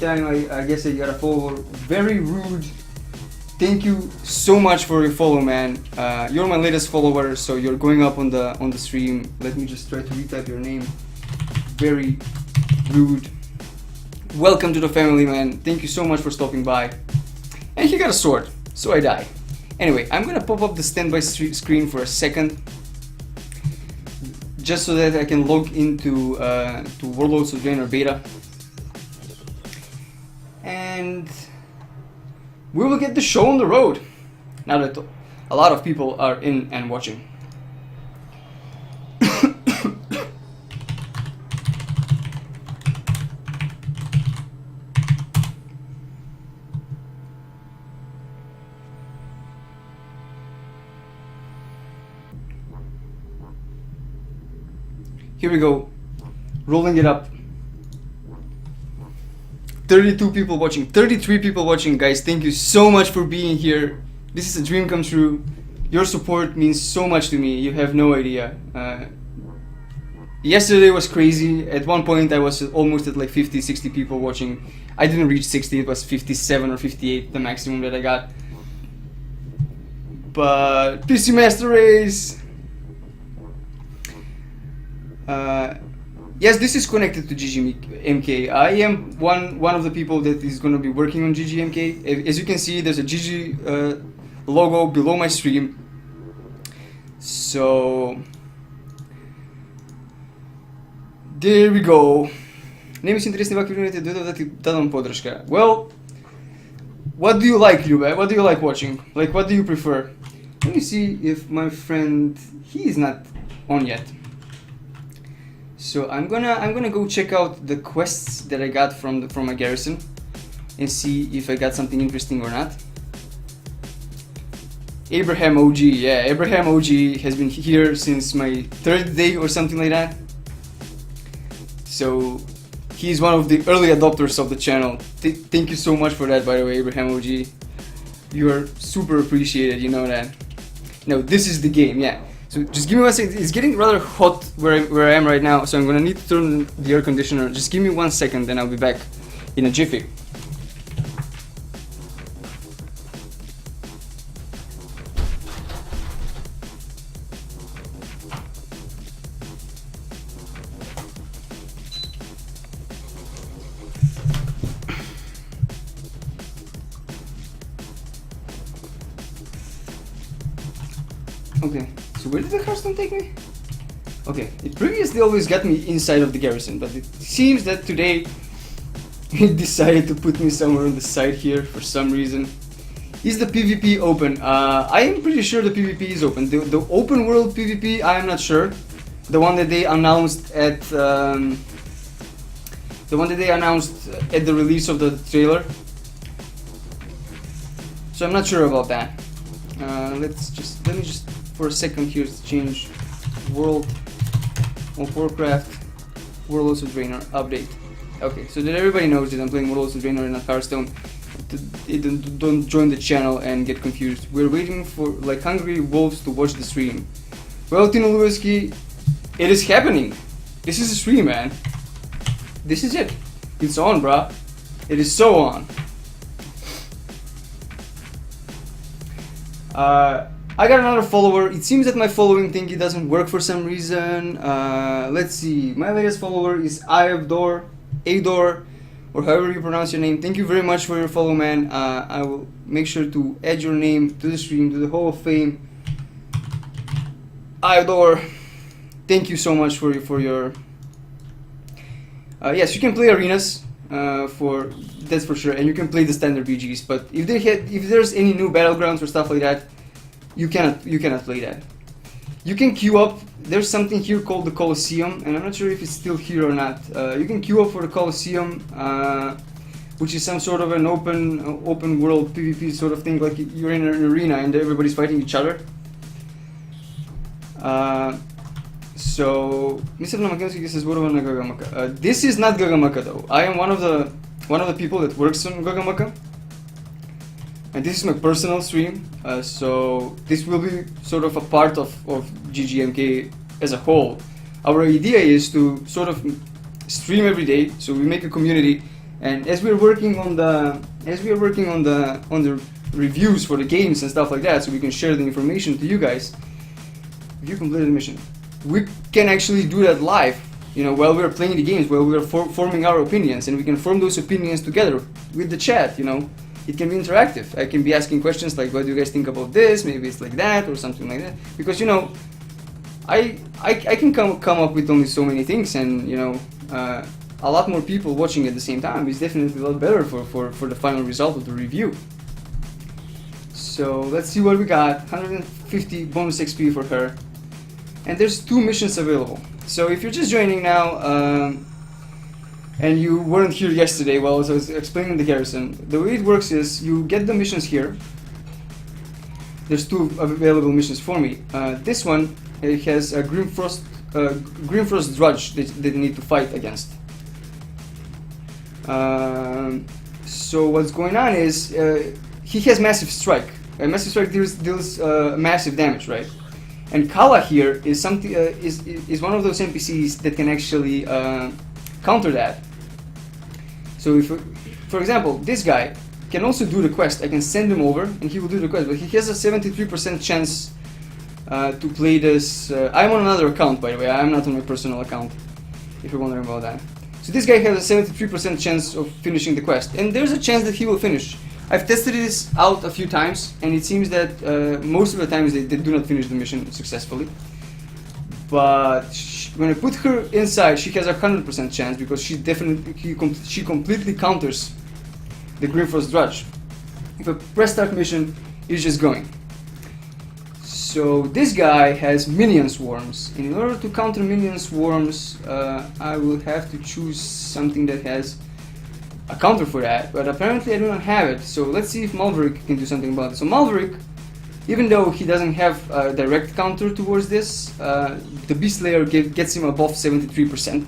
time I guess I got a follower. Very rude. Thank you so much for your follow, man. You're my latest follower, so you're going up on the stream. Let me just try to retype your name. Very rude. Welcome to the family, man. Thank you so much for stopping by. And he got a sword, so I die. Anyway, I'm gonna pop up the standby screen for a second, just so that I can log into to Warlords of Draenor beta, and we will get the show on the road now that a lot of people are in and watching. Here we go, rolling it up. 32 people watching, 33 people watching, guys. Thank you so much for being here. This is a dream come true. Your support means so much to me. You have no idea. Yesterday was crazy. At one point I was almost at like 50, 60 people watching. I didn't reach 60, it was 57 or 58, the maximum that I got. But PC Master Race. Yes, this is connected to GGMK. I am one of the people that is going to be working on GGMK. As you can see, there's a GG logo below my stream. So there we go. Nemi se interesni ovakvi videi, dodati vam podrška. Well, what do you like, Ljube? What do you like watching? Like, what do you prefer? Let me see if my friend, he is not on yet. So I'm gonna go check out the quests that I got from my garrison and see if I got something interesting or not. Abraham OG, yeah, Abraham OG has been here since my third day or something like that. So he's one of the early adopters of the channel. Thank you so much for that, by the way, Abraham OG. You are super appreciated, you know that. No, this is the game, yeah. So just give me 1 second. It's getting rather hot where I am right now, so I'm gonna need to turn the air conditioner. Just give me 1 second, then I'll be back in a jiffy. Okay. So where did the hearthstone take me? Okay, it previously always got me inside of the garrison, but it seems that today it decided to put me somewhere on the side here for some reason. Is the PvP open? I am pretty sure the PvP is open. The open world PvP, I am not sure. The one that they announced at the release of the trailer. So I'm not sure about that. Let me just for a second here change World of Warcraft Warlords of Draenor update. Okay, so that everybody knows that I'm playing Warlords of Draenor and not Hearthstone. Don't join the channel and get confused. We're waiting for like hungry wolves to watch the stream. Well, Tino Lewski, it is happening. This is a stream, man. This is it. It's on, bruh. It is so on. I got another follower. It seems that my following thingy doesn't work for some reason. Let's see. My latest follower is Ador, or however you pronounce your name. Thank you very much for your follow, man. I will make sure to add your name to the stream, to the Hall of Fame. Ador, thank you so much for your. Yes, you can play arenas. That's for sure, and you can play the standard BGs. But if there's any new battlegrounds or stuff like that, you cannot play that. You can queue up. There's something here called the Colosseum, and I'm not sure if it's still here or not. You can queue up for the Colosseum, which is some sort of an open world PvP sort of thing. Like you're in an arena and everybody's fighting each other. So, Mr. Namakinski says, "What about Gagamaka?" This is not Gagamaka though. I am one of the people that works on Gagamaka. And this is my personal stream, so this will be sort of a part of GGMK as a whole. Our idea is to sort of stream every day, so we make a community And as we're working on the reviews for the games and stuff like that, so we can share the information to you guys. If you completed the mission, we can actually do that live. You know, while we're playing the games, while we're forming our opinions, and we can form those opinions together with the chat. You know, it can be interactive. I can be asking questions like, "What do you guys think about this? Maybe it's like that or something like that." Because you know, I can come up with only so many things, and you know, a lot more people watching at the same time is definitely a lot better for the final result of the review. So let's see what we got. 150 bonus XP for her, and there's 2 missions available. So if you're just joining now, and you weren't here yesterday while I was explaining the garrison, the way it works is you get the missions here. There's 2 available missions for me. This one, it has a Grimfrost Drudge that you need to fight against. So what's going on is he has Massive Strike. Massive Strike deals massive damage, right? And Kala here is something is one of those NPCs that can actually counter that. So if, for example, this guy can also do the quest. I can send him over and he will do the quest, but he has a 73% chance to play this. I'm on another account, by the way. I'm not on my personal account, if you're wondering about that. So this guy has a 73% chance of finishing the quest, and there's a chance that he will finish. I've tested this out a few times, and it seems that most of the times they do not finish the mission successfully. But when I put her inside, she has a 100% chance because she completely counters the Grimfrost Drudge. If I press start mission, it's just going. So this guy has minion swarms. In order to counter minion swarms, I will have to choose something that has a counter for that, but apparently I do not have it. So let's see if Malverick can do something about it. So Malverick, even though he doesn't have a direct counter towards this, the Beast Slayer gets him above 73%.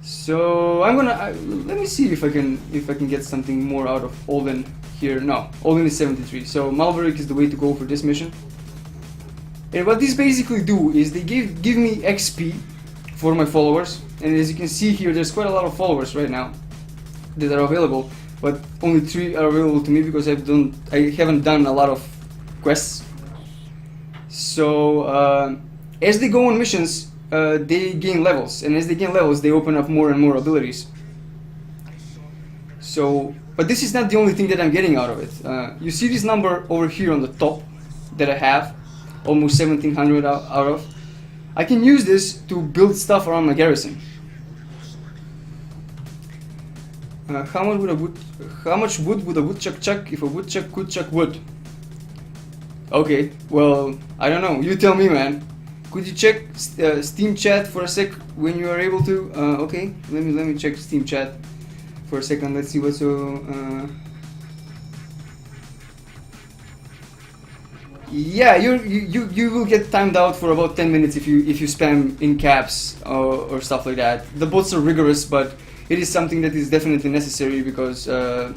So I'm gonna let me see if I can get something more out of Olden here. No, Olden is 73. So Malverick is the way to go for this mission. And what these basically do is they give me XP for my followers. And as you can see here, there's quite a lot of followers right now that are available, but only 3 are available to me because I haven't done a lot of quests. So as they go on missions, they gain levels, and as they gain levels, they open up more and more abilities. So, but this is not the only thing that I'm getting out of it. You see this number over here on the top that I have, almost 1700 out of. I can use this to build stuff around my garrison. How much wood would a woodchuck chuck if a woodchuck could chuck wood? Okay, well, I don't know. You tell me, man. Could you check Steam chat for a sec when you are able to? Okay, let me check Steam chat for a second. Let's see what's so. Yeah, you will get timed out for about 10 minutes if you spam in caps or stuff like that. The bots are rigorous, but it is something that is definitely necessary because a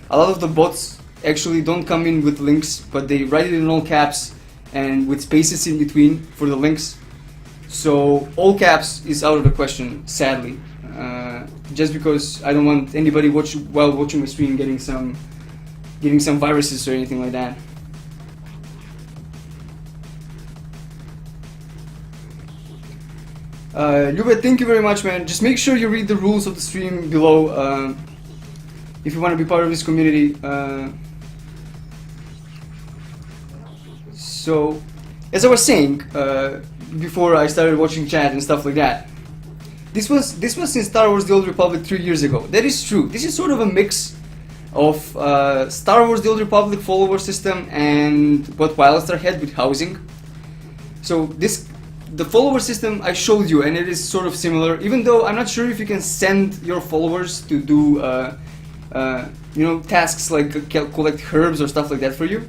lot of the bots actually don't come in with links, but they write it in all caps and with spaces in between for the links. So all caps is out of the question, sadly. Just because I don't want anybody while watching my stream getting some viruses or anything like that. Lubet, thank you very much, man. Just make sure you read the rules of the stream below if you want to be part of this community. So, as I was saying before I started watching chat and stuff like that, this was in Star Wars: The Old Republic 3 years ago. That is true. This is sort of a mix of Star Wars: The Old Republic follower system and what Wildstar had with housing. So the follower system I showed you, and it is sort of similar, even though I'm not sure if you can send your followers to do tasks like collect herbs or stuff like that for you.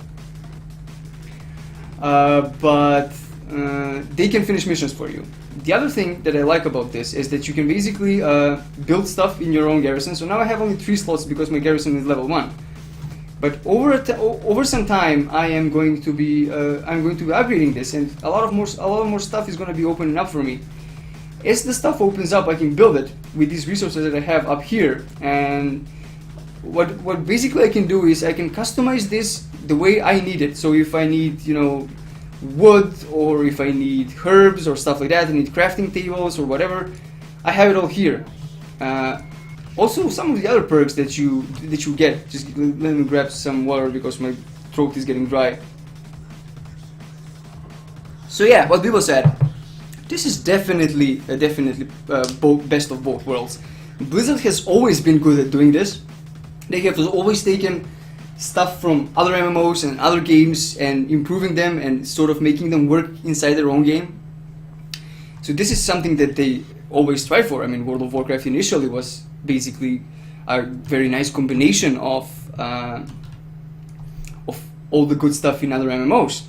But they can finish missions for you. The other thing that I like about this is that you can basically build stuff in your own garrison. So now I have only 3 slots because my garrison is level 1. But over some time, I am going to be upgrading this, and a lot more stuff is going to be opening up for me. as the stuff opens up, I can build it with these resources that I have up here. And what basically I can do is I can customize this the way I need it. So if I need, you know, wood, or if I need herbs or stuff like that, I need crafting tables or whatever, I have it all here. Also, some of the other perks that you get, just let me grab some water because my throat is getting dry. So yeah, what people said, this is definitely best of both worlds. Blizzard has always been good at doing this. They have always taken stuff from other MMOs and other games and improving them and sort of making them work inside their own game. So this is something that they always strive for. I mean, World of Warcraft initially was basically a very nice combination of all the good stuff in other MMOs.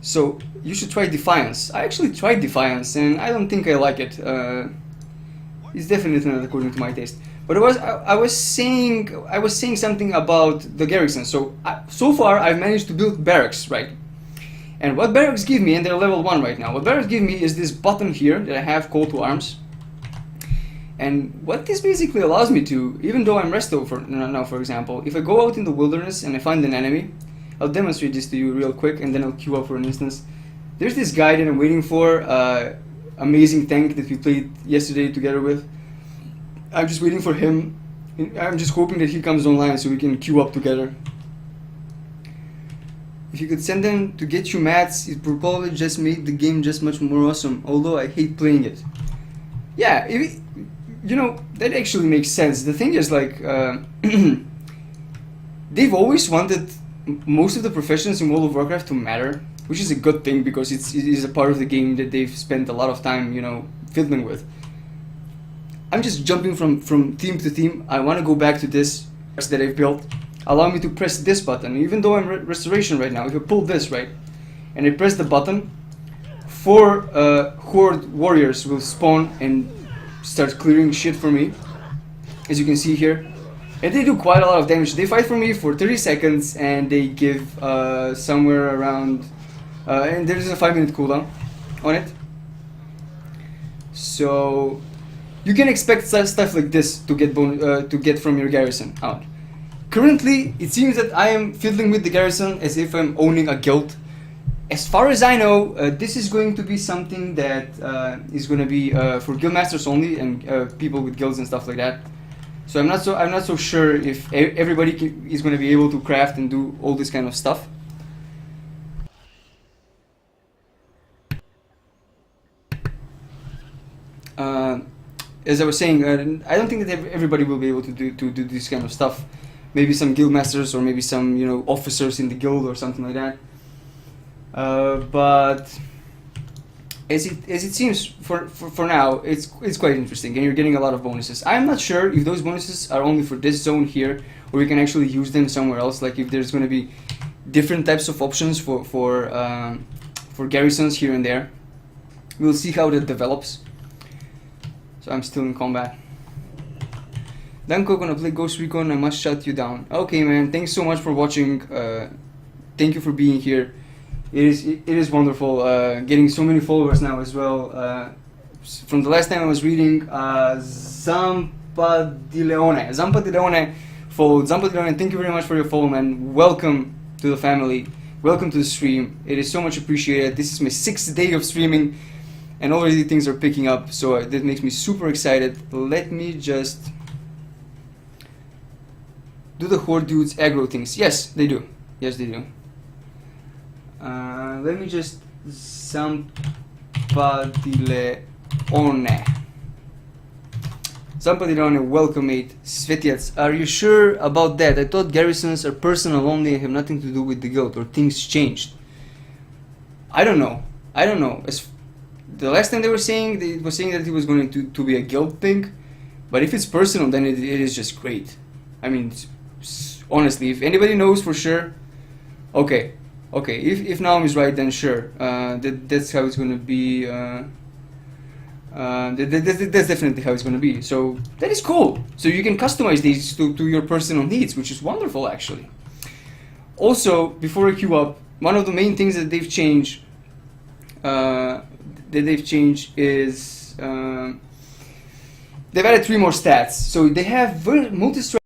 So you should try Defiance. I actually tried Defiance and I don't think I like it. It's definitely not according to my taste. But I was saying something about the garrison. So so far I've managed to build barracks, right? And what barracks give me, and they're level 1 right now, what barracks give me is this button here that I have, Call to Arms. And what this basically allows me to, even though I'm resto now, for example, if I go out in the wilderness and I find an enemy, I'll demonstrate this to you real quick and then I'll queue up for an instance. There's this guy that I'm waiting for, amazing tank that we played yesterday together with. I'm just waiting for him. I'm just hoping that he comes online so we can queue up together. If you could send them to get you mats, it would probably just make the game just much more awesome, although I hate playing it. Yeah, you know, that actually makes sense. The thing is, like, they've always wanted most of the professions in World of Warcraft to matter, which is a good thing because it is a part of the game that they've spent a lot of time, you know, fiddling with. I'm just jumping from theme to theme. I want to go back to this that I've built. Allow me to press this button. Even though I'm restoration right now, if I pull this, right, and I press the button, 4 horde warriors will spawn and start clearing shit for me, as you can see here. And they do quite a lot of damage. They fight for me for 30 seconds and they give somewhere around, and there is a 5-minute cooldown on it. So you can expect stuff like this to get from your garrison out. Currently, it seems that I am fiddling with the garrison as if I'm owning a guild. As far as I know, this is going to be something that is going to be for guild masters only and people with guilds and stuff like that. So I'm not so sure if everybody is going to be able to craft and do all this kind of stuff. As I was saying, I don't think that everybody will be able to do this kind of stuff. Maybe some guild masters or maybe some, you know, officers in the guild or something like that. But as it seems for now, it's quite interesting, and you're getting a lot of bonuses. I'm not sure if those bonuses are only for this zone here, or we can actually use them somewhere else. Like if there's going to be different types of options for garrisons here and there. We'll see how that develops. So I'm still in combat. Danko, gonna play Ghost Recon, I must shut you down. Okay, man, thanks so much for watching. Thank you for being here. It is wonderful getting so many followers now as well. From the last time I was reading, Zampa Di Leone followed. Zampa Di Leone, thank you very much for your follow, man. Welcome to the family. Welcome to the stream. It is so much appreciated. This is my 6th day of streaming, and already things are picking up, so that makes me super excited. Let me just... Do the horde dudes aggro things? Yes, they do. Yes, they do. Let me just... Zampa Di Leone. Zampa Di Leone, welcome mate. Svetiac, are you sure about that? I thought garrisons are personal only and have nothing to do with the guild, or things changed. I don't know. The last time they were saying that it was going to be a guild thing, but if it's personal, then it is just great. I mean, honestly, if anybody knows for sure, okay. If Naomi is right, then sure. That's how it's going to be. That's definitely how it's going to be. So that is cool. So you can customize these to your personal needs, which is wonderful, actually. Also, before I queue up, one of the main things that they've changed is they've added 3 more stats. So they have multi-strat